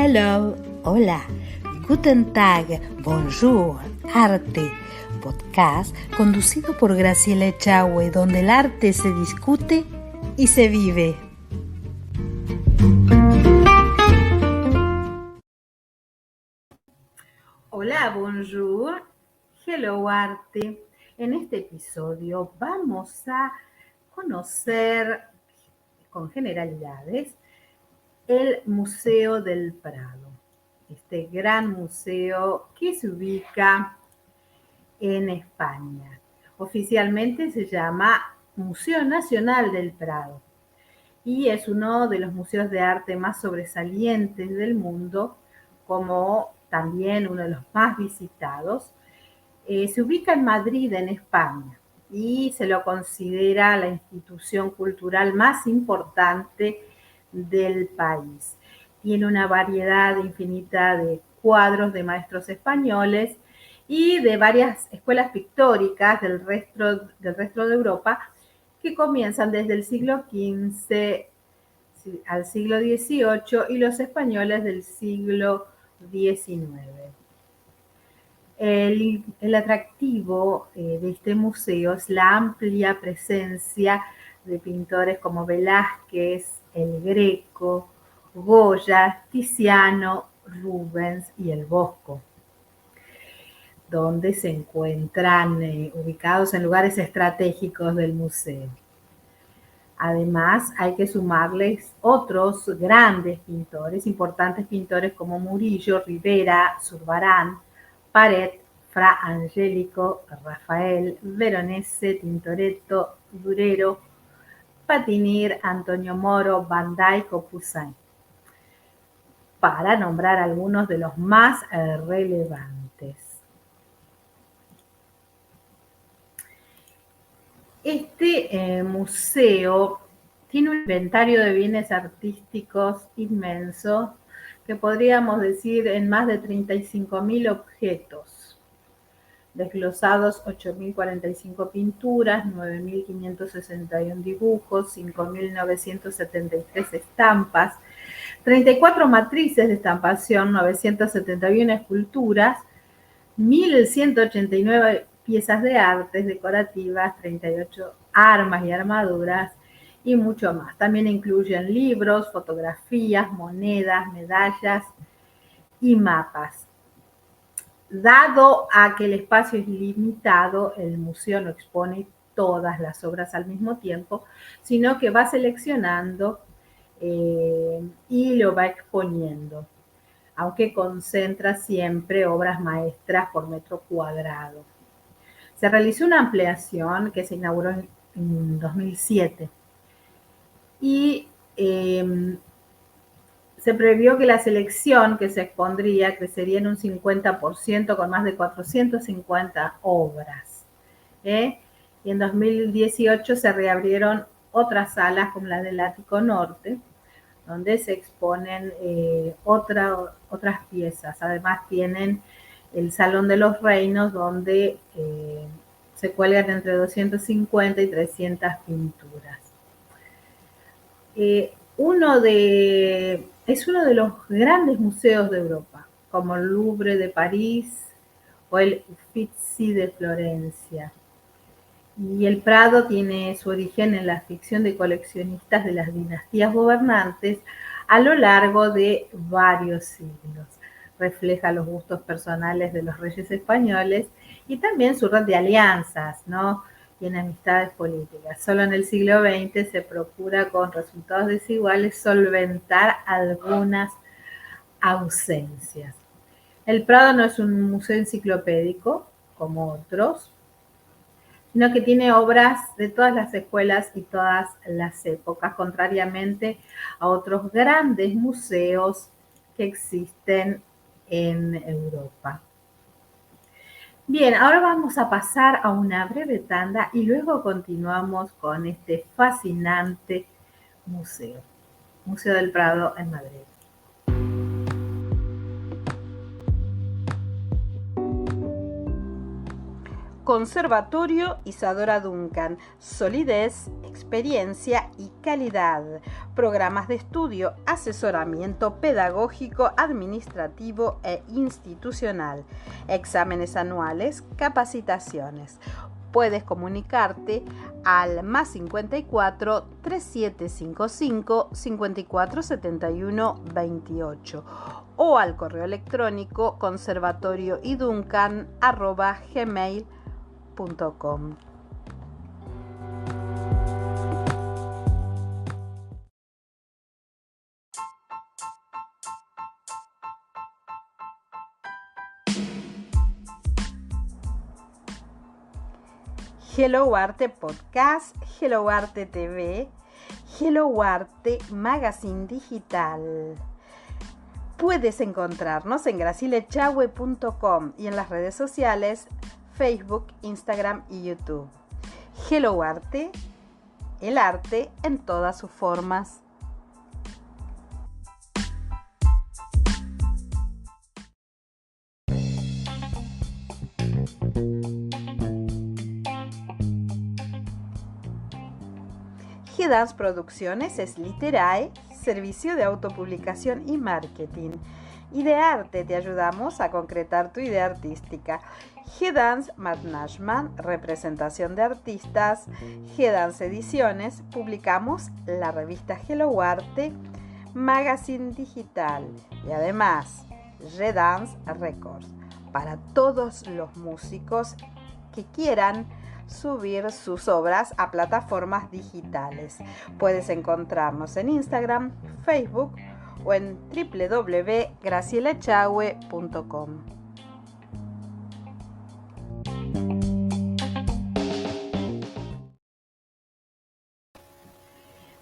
hello, hola, guten Tag, bonjour, arte, podcast conducido por Graciela Echagüe, donde el arte se discute y se vive. Hola, bonjour, hello, arte. En este episodio vamos a conocer con generalidades el Museo del Prado, este gran museo que se ubica en España. Oficialmente se llama Museo Nacional del Prado y es uno de los museos de arte más sobresalientes del mundo, como también uno de los más visitados. Se ubica en Madrid, en España, y se lo considera la institución cultural más importante del país. Tiene una variedad infinita de cuadros de maestros españoles y de varias escuelas pictóricas del resto de Europa que comienzan desde el siglo XV al siglo XVIII y los españoles del siglo XIX. El atractivo de este museo es la amplia presencia de pintores como Velázquez, El Greco, Goya, Tiziano, Rubens y el Bosco, donde se encuentran ubicados en lugares estratégicos del museo. Además, hay que sumarles otros grandes pintores, importantes pintores como Murillo, Rivera, Zurbarán, Paret, Fra Angelico, Rafael, Veronese, Tintoretto, Durero, Patinir, Antonio Moro, Van Dyck o Poussin, para nombrar algunos de los más relevantes. Este museo tiene un inventario de bienes artísticos inmenso, que podríamos decir en más de 35.000 objetos, desglosados 8.045 pinturas, 9.561 dibujos, 5.973 estampas, 34 matrices de estampación, 971 esculturas, 1.189 piezas de artes decorativas, 38 armas y armaduras y mucho más. También incluyen libros, fotografías, monedas, medallas y mapas. Dado a que el espacio es limitado, el museo no expone todas las obras al mismo tiempo, sino que va seleccionando y lo va exponiendo, aunque concentra siempre obras maestras por metro cuadrado. Se realizó una ampliación que se inauguró en 2007 y se previó que la selección que se expondría crecería en un 50% con más de 450 obras. Y en 2018 se reabrieron otras salas como la del Ático Norte, donde se exponen otras piezas. Además tienen el Salón de los Reinos, donde se cuelgan entre 250 y 300 pinturas. Es uno de los grandes museos de Europa, como el Louvre de París o el Uffizi de Florencia. Y el Prado tiene su origen en la ficción de coleccionistas de las dinastías gobernantes a lo largo de varios siglos. Refleja los gustos personales de los reyes españoles y también su red de alianzas, ¿no? Y en amistades políticas. Solo en el siglo XX se procura, con resultados desiguales, solventar algunas ausencias. El Prado no es un museo enciclopédico como otros, sino que tiene obras de todas las escuelas y todas las épocas, contrariamente a otros grandes museos que existen en Europa. Bien, ahora vamos a pasar a una breve tanda y luego continuamos con este fascinante museo, Museo del Prado en Madrid. Conservatorio Isadora Duncan, solidez, experiencia y calidad. Programas de estudio, asesoramiento pedagógico, administrativo e institucional. Exámenes anuales, capacitaciones. Puedes comunicarte al +54 3755 5471 28 o al correo electrónico conservatorioiduncan@gmail.com. Hello Arte Podcast, Hello Arte TV, Hello Arte Magazine Digital. Puedes encontrarnos en gracilechahue.com y en las redes sociales Facebook, Instagram y YouTube. Hello Arte, el arte en todas sus formas. G-Dance Producciones es Literae, servicio de autopublicación y marketing. Idearte, te ayudamos a concretar tu idea artística. G-Dance Management, representación de artistas. G-Dance Ediciones, publicamos la revista Hello Arte, Magazine Digital y además G-Dance Records, para todos los músicos que quieran subir sus obras a plataformas digitales. Puedes encontrarnos en Instagram, Facebook o en www.gracilechahue.com.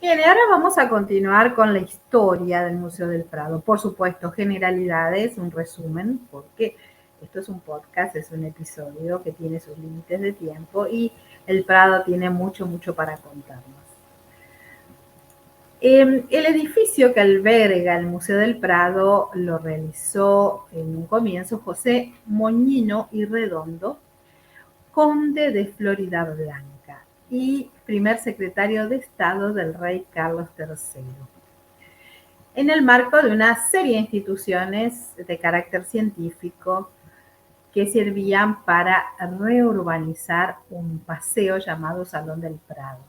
Bien, y ahora vamos a continuar con la historia del Museo del Prado. Por supuesto, generalidades, un resumen, porque esto es un podcast, es un episodio que tiene sus límites de tiempo y el Prado tiene mucho para contarnos. El edificio que alberga el Museo del Prado lo realizó en un comienzo José Moñino y Redondo, conde de Florida Blanca y primer secretario de Estado del rey Carlos III, en el marco de una serie de instituciones de carácter científico que servían para reurbanizar un paseo llamado Salón del Prado.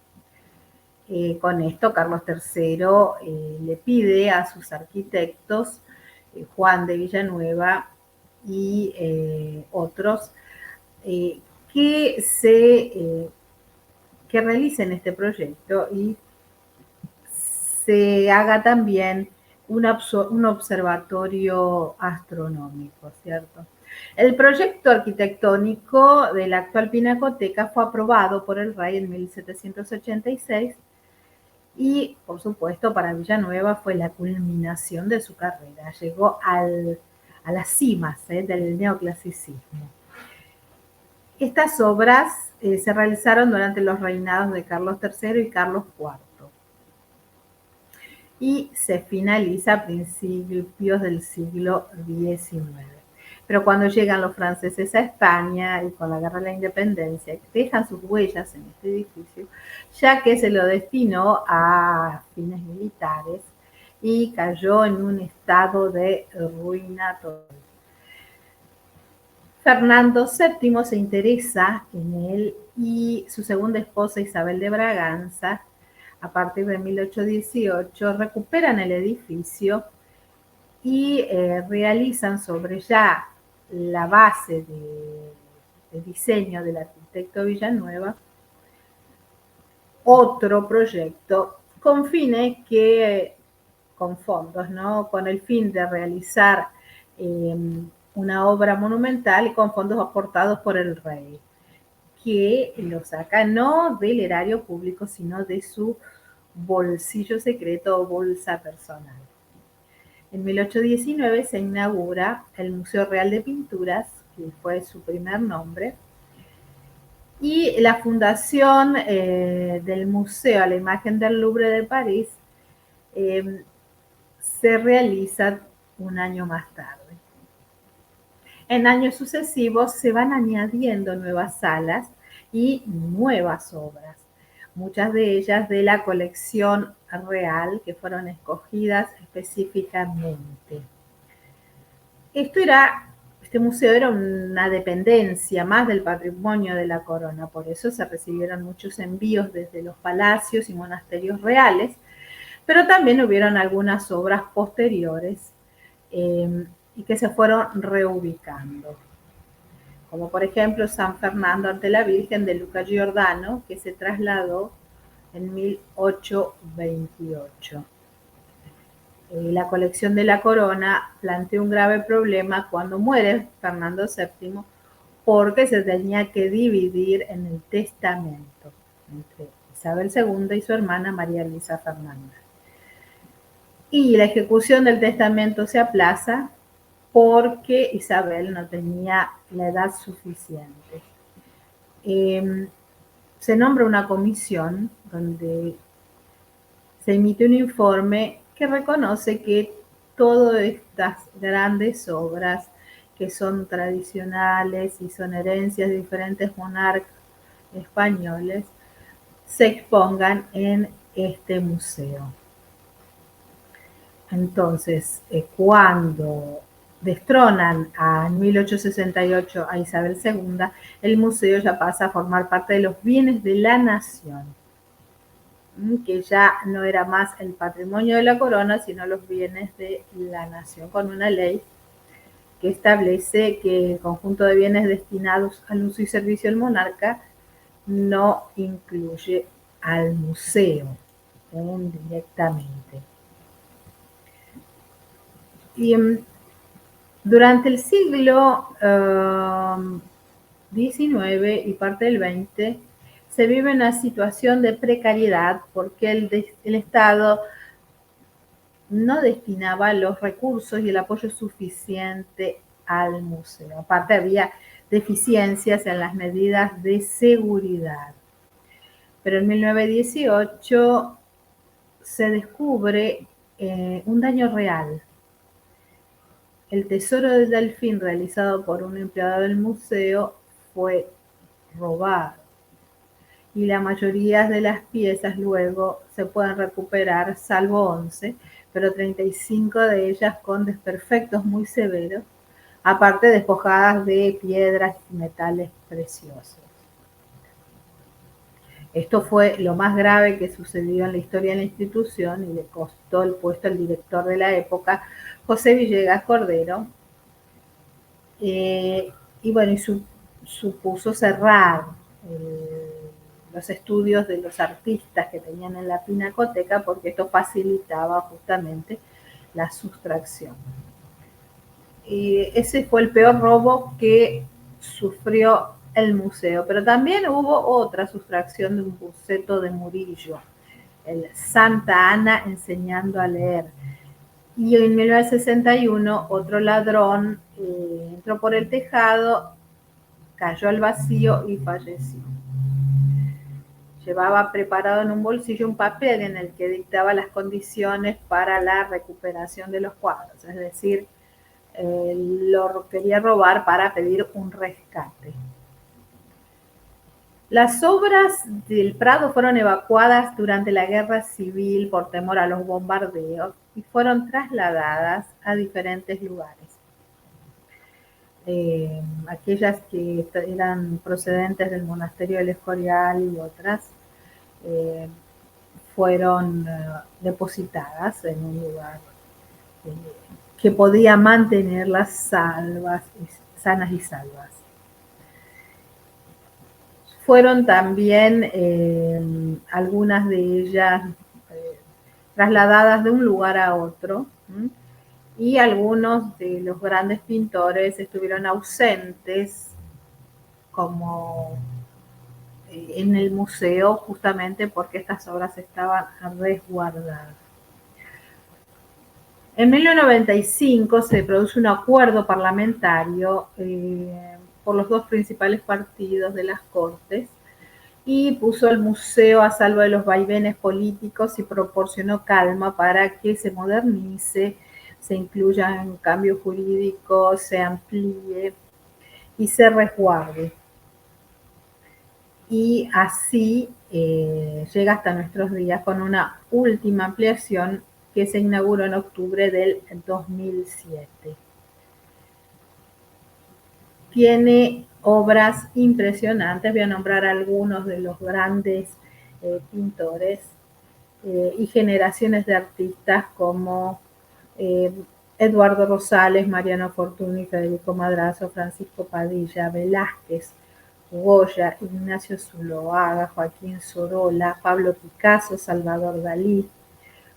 Con esto, Carlos III le pide a sus arquitectos, Juan de Villanueva y otros, que realicen este proyecto y se haga también un observatorio astronómico, ¿cierto? El proyecto arquitectónico de la actual Pinacoteca fue aprobado por el rey en 1786 y, por supuesto, para Villanueva fue la culminación de su carrera. Llegó a las cimas del neoclasicismo. Estas obras se realizaron durante los reinados de Carlos III y Carlos IV y se finaliza a principios del siglo XIX. Pero cuando llegan los franceses a España y con la Guerra de la Independencia, dejan sus huellas en este edificio, ya que se lo destinó a fines militares y cayó en un estado de ruina total. Fernando VII se interesa en él y su segunda esposa Isabel de Braganza, a partir de 1818, recuperan el edificio y realizan sobre ya la base de diseño del arquitecto Villanueva otro proyecto con fines con fondos, ¿no? Con el fin de realizar una obra monumental y con fondos aportados por el rey, que lo saca no del erario público, sino de su bolsillo secreto o bolsa personal. En 1819 se inaugura el Museo Real de Pinturas, que fue su primer nombre, y la fundación del museo a la imagen del Louvre de París se realiza un año más tarde. En años sucesivos se van añadiendo nuevas salas y nuevas obras, muchas de ellas de la colección real que fueron escogidas específicamente. Este museo era una dependencia más del patrimonio de la corona, por eso se recibieron muchos envíos desde los palacios y monasterios reales, pero también hubieron algunas obras posteriores y que se fueron reubicando, como por ejemplo San Fernando ante la Virgen de Luca Giordano, que se trasladó en 1828. La colección de la corona planteó un grave problema cuando muere Fernando VII, porque se tenía que dividir en el testamento entre Isabel II y su hermana María Luisa Fernanda. Y la ejecución del testamento se aplaza porque Isabel no tenía la edad suficiente. Se nombra una comisión donde se emite un informe que reconoce que todas estas grandes obras que son tradicionales y son herencias de diferentes monarcas españoles se expongan en este museo. Entonces, cuando destronan en 1868 a Isabel II, el museo ya pasa a formar parte de los bienes de la nación, que ya no era más el patrimonio de la corona, sino los bienes de la nación, con una ley que establece que el conjunto de bienes destinados al uso y servicio del monarca no incluye al museo directamente. Y durante el siglo XIX y parte del XX se vive una situación de precariedad porque el Estado no destinaba los recursos y el apoyo suficiente al museo. Aparte había deficiencias en las medidas de seguridad. Pero en 1918 se descubre un daño real. El tesoro del delfín realizado por un empleado del museo fue robado y la mayoría de las piezas luego se pueden recuperar, salvo 11, pero 35 de ellas con desperfectos muy severos, aparte despojadas de piedras y metales preciosos. Esto fue lo más grave que sucedió en la historia de la institución y le costó el puesto al director de la época, José Villegas Cordero, y bueno, y supuso cerrar los estudios de los artistas que tenían en la pinacoteca, porque esto facilitaba justamente la sustracción. Y ese fue el peor robo que sufrió el museo, pero también hubo otra sustracción de un boceto de Murillo, el Santa Ana enseñando a leer. Y en 1961 otro ladrón entró por el tejado, cayó al vacío y falleció. Llevaba preparado en un bolsillo un papel en el que dictaba las condiciones para la recuperación de los cuadros, es decir, lo quería robar para pedir un rescate. Las obras del Prado fueron evacuadas durante la Guerra Civil por temor a los bombardeos y fueron trasladadas a diferentes lugares. Aquellas que eran procedentes del monasterio del Escorial y otras fueron depositadas en un lugar que podía mantenerlas sanas y salvas. Fueron también algunas de ellas trasladadas de un lugar a otro, y algunos de los grandes pintores estuvieron ausentes como en el museo, justamente porque estas obras estaban resguardadas. En 1995 se produce un acuerdo parlamentario por los dos principales partidos de las Cortes y puso al museo a salvo de los vaivenes políticos y proporcionó calma para que se modernice, se incluyan cambios jurídicos, se amplíe y se resguarde. Y así llega hasta nuestros días con una última ampliación que se inauguró en octubre del 2007. Tiene obras impresionantes, voy a nombrar algunos de los grandes pintores y generaciones de artistas como Eduardo Rosales, Mariano Fortuny, Federico Madrazo, Francisco Padilla, Velázquez, Goya, Ignacio Zuloaga, Joaquín Sorolla, Pablo Picasso, Salvador Dalí,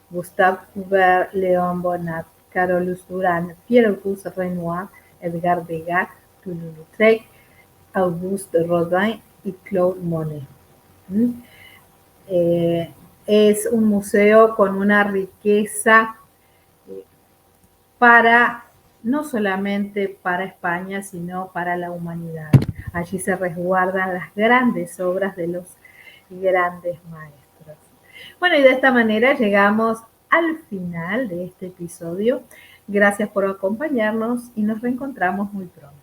Gustave Courbet, Léon Bonnat, Carolus Duran, Pierre-Auguste Renoir, Edgar Degas, Toulouse-Lautrec, Auguste Rodin y Claude Monet. Es un museo con una riqueza para no solamente para España, sino para la humanidad. Allí se resguardan las grandes obras de los grandes maestros. Bueno, y de esta manera llegamos al final de este episodio. Gracias por acompañarnos y nos reencontramos muy pronto.